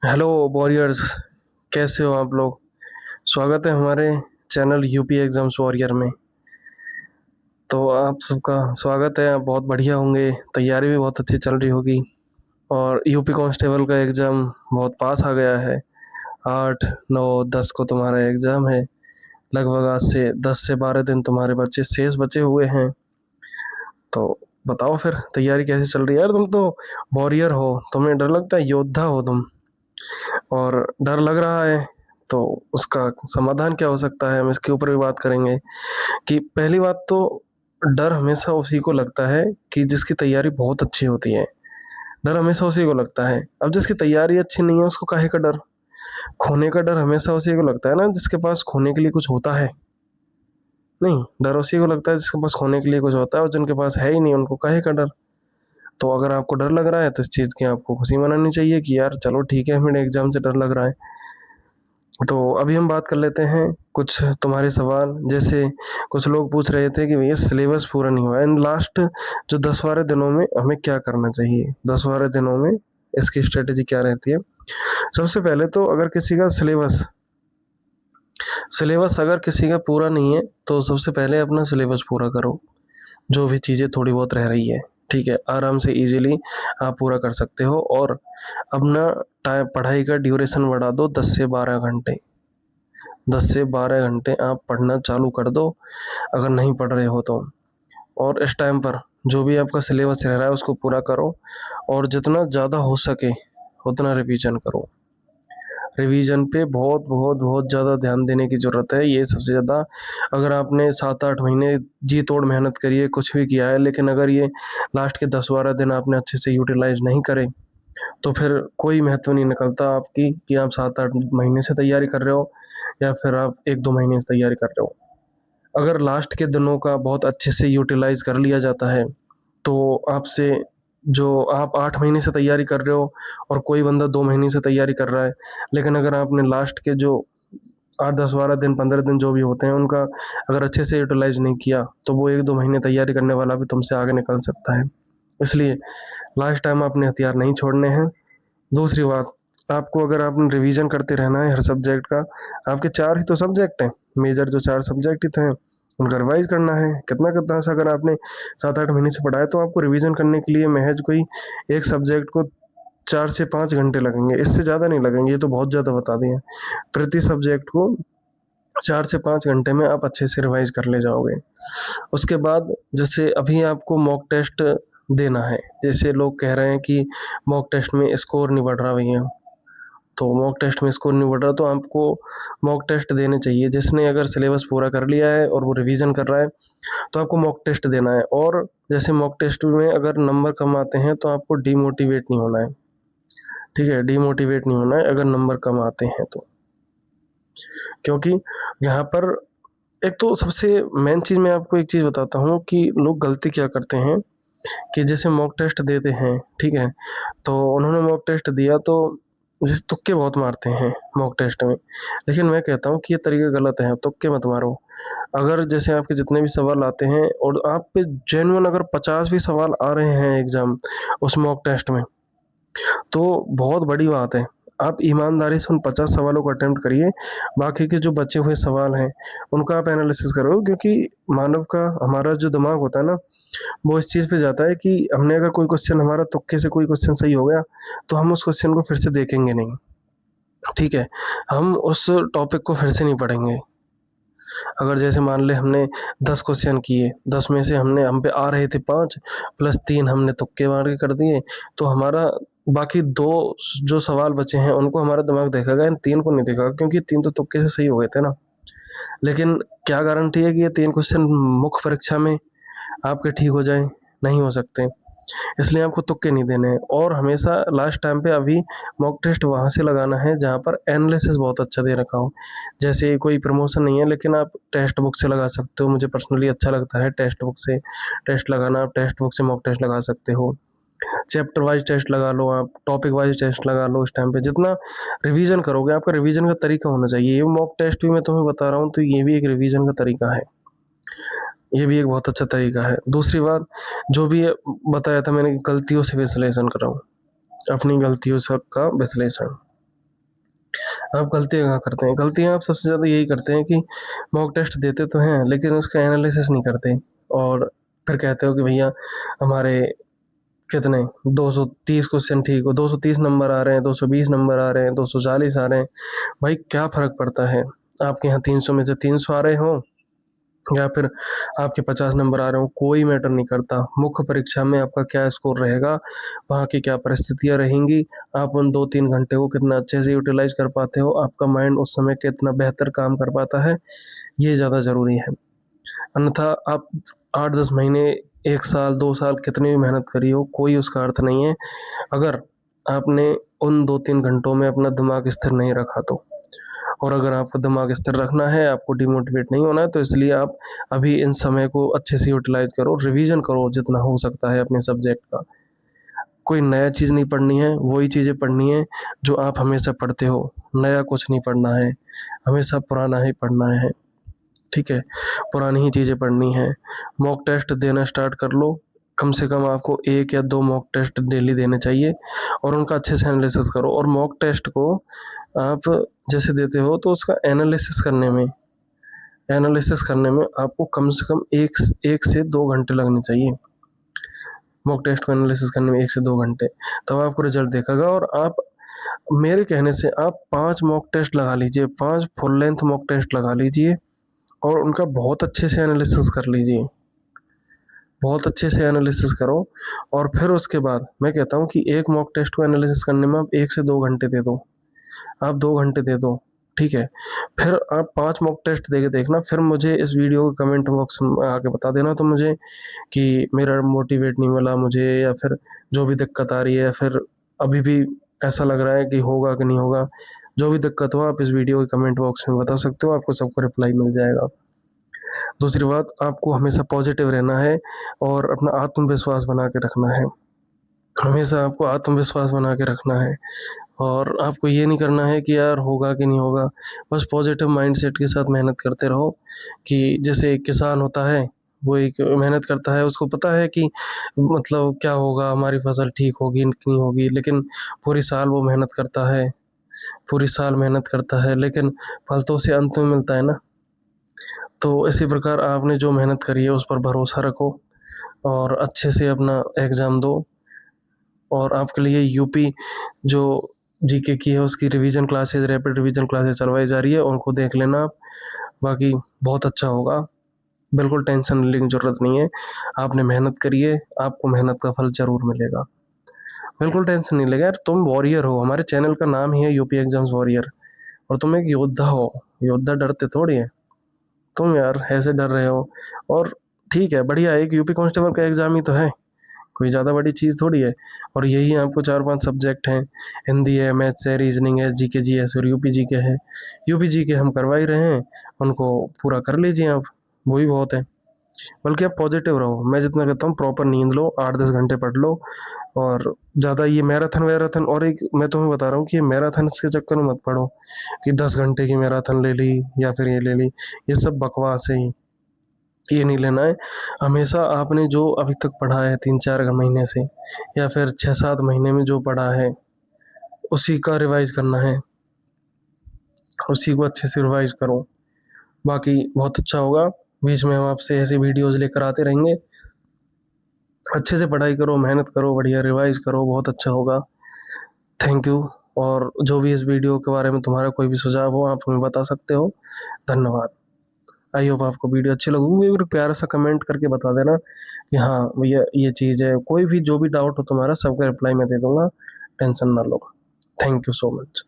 Hello warriors, कैसे हो आप लोग। स्वागत है हमारे चैनल यूपी एग्जाम्स वॉरियर में। तो आप सबका स्वागत है। आप बहुत बढ़िया होंगे, तैयारी भी बहुत अच्छी चल रही होगी। और यूपी कांस्टेबल का एग्ज़ाम बहुत पास आ गया है। 8, 9, 10 को तुम्हारा एग्ज़ाम है। लगभग आज से 10 से 12 दिन तुम्हारे बच्चे शेष बचे हुए हैं। तो बताओ फिर तैयारी कैसे चल रही है। यार तुम तो वॉरियर हो, तुम्हें डर लगता है, योद्धा हो तुम। और डर लग रहा है तो उसका समाधान क्या हो सकता है, हम इसके ऊपर भी बात करेंगे। कि पहली बात तो, डर हमेशा उसी को लगता है कि जिसकी तैयारी बहुत अच्छी होती है। डर हमेशा उसी को लगता है। अब जिसकी तैयारी अच्छी नहीं है उसको काहे का डर। खोने का डर हमेशा उसी को लगता है ना जिसके पास खोने के लिए कुछ होता है। नहीं, डर उसी को लगता है जिसके पास खोने के लिए कुछ होता है, और जिनके पास है ही नहीं उनको काहे का डर। तो अगर आपको डर लग रहा है तो इस चीज़ की आपको खुशी मनानी चाहिए कि यार चलो ठीक है, मेरे एग्जाम से डर लग रहा है। तो अभी हम बात कर लेते हैं कुछ तुम्हारे सवाल। जैसे कुछ लोग पूछ रहे थे कि भैया सिलेबस पूरा नहीं हुआ एंड लास्ट जो 10-12 दिनों में हमें क्या करना चाहिए, 10-12 दिनों में इसकी स्ट्रेटेजी क्या रहती है। सबसे पहले तो अगर किसी का सिलेबस सिलेबस अगर किसी का पूरा नहीं है तो सबसे पहले अपना सिलेबस पूरा करो। जो भी चीज़ें थोड़ी बहुत रह रही है, ठीक है, आराम से इजीली आप पूरा कर सकते हो। और अपना टाइम पढ़ाई का ड्यूरेशन बढ़ा दो 10 से 12 घंटे। 10 से 12 घंटे आप पढ़ना चालू कर दो अगर नहीं पढ़ रहे हो तो। और इस टाइम पर जो भी आपका सिलेबस रह रहा है उसको पूरा करो। और जितना ज़्यादा हो सके उतना रिवीजन करो। रिवीजन पे बहुत बहुत बहुत ज़्यादा ध्यान देने की ज़रूरत है, ये सबसे ज़्यादा। अगर आपने 7-8 महीने जी तोड़ मेहनत करी है, कुछ भी किया है, लेकिन अगर ये लास्ट के 10-12 दिन आपने अच्छे से यूटिलाइज नहीं करे तो फिर कोई महत्व नहीं निकलता आपकी कि आप 7-8 महीने से तैयारी कर रहे हो या फिर आप 1-2 महीने से तैयारी कर रहे हो। अगर लास्ट के दिनों का बहुत अच्छे से यूटिलाइज कर लिया जाता है तो आपसे जो आप 8 महीने से तैयारी कर रहे हो और कोई बंदा 2 महीने से तैयारी कर रहा है, लेकिन अगर आपने लास्ट के जो 8, 10, 12 दिन 15 दिन जो भी होते हैं उनका अगर अच्छे से यूटिलाइज नहीं किया तो वो 1-2 महीने तैयारी करने वाला भी तुमसे आगे निकल सकता है। इसलिए लास्ट टाइम अपने हथियार नहीं छोड़ने हैं। दूसरी बात, आपको अगर आपने रिवीजन करते रहना है हर सब्जेक्ट का। आपके 4 ही तो सब्जेक्ट हैं, मेजर जो 4 सब्जेक्ट ही थे उनका रिवाइज करना है। कितना कितना सा अगर आपने 7-8 महीने से पढ़ा है तो आपको रिवीजन करने के लिए महज कोई एक सब्जेक्ट को 4 से 5 घंटे लगेंगे, इससे ज़्यादा नहीं लगेंगे। ये तो बहुत ज़्यादा बता दिए। प्रति सब्जेक्ट को 4 से 5 घंटे में आप अच्छे से रिवाइज कर ले जाओगे। उसके बाद जैसे अभी आपको मॉक टेस्ट देना है, जैसे लोग कह रहे हैं कि मॉक टेस्ट में स्कोर नहीं बढ़ रहा भैया। तो मॉक टेस्ट में स्कोर नहीं बढ़ रहा तो आपको मॉक टेस्ट देने चाहिए। जिसने अगर सिलेबस पूरा कर लिया है और वो रिवीजन कर रहा है तो आपको मॉक टेस्ट देना है। और जैसे मॉक टेस्ट में अगर नंबर कम आते हैं तो आपको डीमोटिवेट नहीं होना है। ठीक है, डीमोटिवेट नहीं होना है अगर नंबर कम आते हैं तो। क्योंकि यहाँ पर एक तो सबसे मेन चीज़ मैं आपको एक चीज़ बताता हूँ कि लोग गलती क्या करते हैं कि जैसे मॉक टेस्ट देते हैं, ठीक है, तो उन्होंने मॉक टेस्ट दिया तो जैसे तुक्के बहुत मारते हैं मॉक टेस्ट में। लेकिन मैं कहता हूँ कि ये तरीका गलत है, तुक्के मत मारो। अगर जैसे आपके जितने भी सवाल आते हैं और आप पे जेन्युइन अगर 50 भी सवाल आ रहे हैं एग्ज़ाम उस मॉक टेस्ट में, तो बहुत बड़ी बात है। आप ईमानदारी से उन 50 सवालों को अटेम्प्ट करिए। बाकी के जो बचे हुए सवाल हैं उनका आप एनालिसिस करो, क्योंकि मानव का हमारा जो दिमाग होता है ना, वो इस चीज़ पे जाता है कि हमने अगर कोई क्वेश्चन हमारा तुक्के से कोई क्वेश्चन सही हो गया तो हम उस क्वेश्चन को फिर से देखेंगे नहीं। ठीक है, हम उस टॉपिक को फिर से नहीं पढ़ेंगे। अगर जैसे मान ले हमने 10 क्वेश्चन किए, 10 में से हम पे आ रहे थे 5 प्लस 3 हमने तुक्के मार के कर दिए, तो हमारा बाकी 2 जो सवाल बचे हैं उनको हमारा दिमाग देखेगा, इन 3 को नहीं देखेगा, क्योंकि 3 तो तुक्के से सही हो गए थे ना। लेकिन क्या गारंटी है कि ये 3 क्वेश्चन मुख्य परीक्षा में आपके ठीक हो जाएँ? नहीं हो सकते। इसलिए आपको तुक्के नहीं देने हैं। और हमेशा लास्ट टाइम पे अभी मॉक टेस्ट वहाँ से लगाना है जहाँ पर एनालिसिस बहुत अच्छा दे रखा हो। जैसे कोई प्रमोशन नहीं है लेकिन आप टेक्स्ट बुक से लगा सकते हो। मुझे पर्सनली अच्छा लगता है टेक्स्ट बुक से टेस्ट लगाना। आप टेक्स्ट बुक से मॉक टेस्ट लगा सकते हो। चैप्टर वाइज़ टेस्ट लगा लो, आप टॉपिक वाइज़ टेस्ट लगा लो। इस टाइम पे जितना रिवीजन करोगे, आपका रिवीजन का तरीका होना चाहिए। ये मॉक टेस्ट भी मैं तुम्हें बता रहा हूँ तो ये भी एक रिवीजन का तरीका है। ये भी एक बहुत अच्छा तरीका है। दूसरी बात, जो भी बताया था मैंने, गलतियों से विश्लेषण कराओ, अपनी गलतियों सब का विश्लेषण। आप गलतियाँ कहाँ करते हैं? गलतियाँ आप सबसे ज़्यादा यही करते हैं कि मॉक टेस्ट देते तो हैं, लेकिन उसका एनालिसिस नहीं करते और फिर कहते हो कि भैया हमारे कितने 230 क्वेश्चन ठीक हो, 230 नंबर आ रहे हैं, 220 नंबर आ रहे हैं, 240 आ रहे हैं। भाई क्या फ़र्क पड़ता है? आपके यहाँ 300 में से 300 आ रहे हों या फिर आपके 50 नंबर आ रहे हों, कोई मैटर नहीं करता। मुख्य परीक्षा में आपका क्या स्कोर रहेगा, वहाँ की क्या परिस्थितियाँ रहेंगी, आप उन 2-3 घंटे को कितना अच्छे से यूटिलाइज़ कर पाते हो, आपका माइंड उस समय कितना बेहतर काम कर पाता है, ये ज़्यादा ज़रूरी है। अन्यथा आप 8-10 महीने, 1 साल, 2 साल कितनी भी मेहनत करी हो, कोई उसका अर्थ नहीं है, अगर आपने उन 2-3 घंटों में अपना दिमाग स्थिर नहीं रखा तो। और अगर आपको दिमाग स्थिर रखना है, आपको डिमोटिवेट नहीं होना है, तो इसलिए आप अभी इन समय को अच्छे से यूटिलाइज़ करो, रिवीज़न करो जितना हो सकता है अपने सब्जेक्ट का। कोई नया चीज़ नहीं पढ़नी है, वही चीज़ें पढ़नी है जो आप हमेशा पढ़ते हो, नया कुछ नहीं पढ़ना है, हमेशा पुराना ही पढ़ना है, ठीक है? पुरानी ही चीज़ें पढ़नी हैं। मॉक टेस्ट देना स्टार्ट कर लो, कम से कम आपको 1 या 2 मॉक टेस्ट डेली देने चाहिए और उनका अच्छे से एनालिसिस करो और मॉक टेस्ट को आप जैसे देते हो तो उसका एनालिसिस करने में आपको कम से कम 1 से 2 घंटे लगने चाहिए। मॉक टेस्ट को एनालिसिस करने में 1 से 2 घंटे, तब आपको रिज़ल्ट दिखेगा और आप मेरे कहने से आप 5 मॉक टेस्ट लगा लीजिए, 5 फुल लेंथ मॉक टेस्ट लगा लीजिए और उनका बहुत अच्छे से एनालिसिस कर लीजिए। बहुत अच्छे से एनालिसिस करो और फिर उसके बाद मैं कहता हूँ कि एक मॉक टेस्ट को एनालिसिस करने में आप 1 से 2 घंटे दे दो। आप 2 घंटे दे दो, ठीक है? फिर आप 5 मॉक टेस्ट दे के देखना, फिर मुझे इस वीडियो के कमेंट बॉक्स में आके बता देना तो मुझे कि मेरा मोटिवेट नहीं मिला मुझे या फिर जो भी दिक्कत आ रही है या फिर अभी भी ऐसा लग रहा है कि होगा कि नहीं होगा। जो भी दिक्कत हो आप इस वीडियो के कमेंट बॉक्स में बता सकते हो, आपको सबको रिप्लाई मिल जाएगा। दूसरी बात, आपको हमेशा पॉजिटिव रहना है और अपना आत्मविश्वास बना के रखना है। हमेशा आपको आत्मविश्वास बना के रखना है और आपको ये नहीं करना है कि यार होगा कि नहीं होगा। बस पॉजिटिव माइंडसेट के साथ मेहनत करते रहो कि जैसे एक किसान होता है, वो एक मेहनत करता है, उसको पता है कि मतलब क्या होगा, हमारी फसल ठीक होगी कि नहीं होगी, लेकिन पूरी साल वो मेहनत करता है, पूरी साल मेहनत करता है, लेकिन फल तो उसे अंत में मिलता है ना। तो इसी प्रकार आपने जो मेहनत करी है उस पर भरोसा रखो और अच्छे से अपना एग्ज़ाम दो और आपके लिए यूपी जो जीके की है उसकी revision classes, rapid revision classes चलवाई जा रही है, उनको देख लेना आप। बाकी बहुत अच्छा होगा, बिल्कुल टेंशन लेने की ज़रूरत नहीं है। आपने मेहनत करी है, आपको मेहनत का फल ज़रूर मिलेगा। बिल्कुल टेंशन नहीं लेगा यार, तुम वॉरियर हो, हमारे चैनल का नाम ही है यूपी एग्ज़ाम्स वॉरियर और तुम एक योद्धा हो, योद्धा डरते थोड़ी हैं। तुम यार ऐसे डर रहे हो और ठीक है, बढ़िया है, एक यूपी कांस्टेबल का एग्ज़ाम ही तो है, कोई ज़्यादा बड़ी चीज़ थोड़ी है और यही आपको 4-5 सब्जेक्ट हैं, हिंदी है, मैथ्स है, रीजनिंग है, जीके जीएस और यूपी जीके है। यूपी जीके हम करवा ही रहे हैं, उनको पूरा कर लीजिए आप, वही बहुत है। बल्कि आप पॉजिटिव रहो, मैं जितना कहता हूँ प्रॉपर नींद लो, 8-10 घंटे पढ़ लो और ज़्यादा ये मैराथन और एक मैं तुम्हें बता रहा हूँ कि ये मैराथन के चक्कर में मत पड़ो कि 10 घंटे की मैराथन ले ली या फिर ये ले ली, ये सब बकवास है ही। ये नहीं लेना है। हमेशा आपने जो अभी तक पढ़ा है 3-4 महीने से या फिर 6-7 महीने में जो पढ़ा है, उसी का रिवाइज़ करना है, उसी को अच्छे से रिवाइज़ करो। बाकी बहुत अच्छा होगा, बीच में हम आपसे ऐसी वीडियोज़ लेकर आते रहेंगे। अच्छे से पढ़ाई करो, मेहनत करो, बढ़िया रिवाइज़ करो, बहुत अच्छा होगा। थैंक यू और जो भी इस वीडियो के बारे में तुम्हारा कोई भी सुझाव हो, आप हमें बता सकते हो। धन्यवाद। आई होप आपको वीडियो अच्छी लगेगी और प्यारा सा कमेंट करके बता देना कि हाँ भैया ये चीज़ है, कोई भी जो भी डाउट हो तुम्हारा सबका रिप्लाई मैं दे दूँगा, टेंशन ना लो। Thank you so much.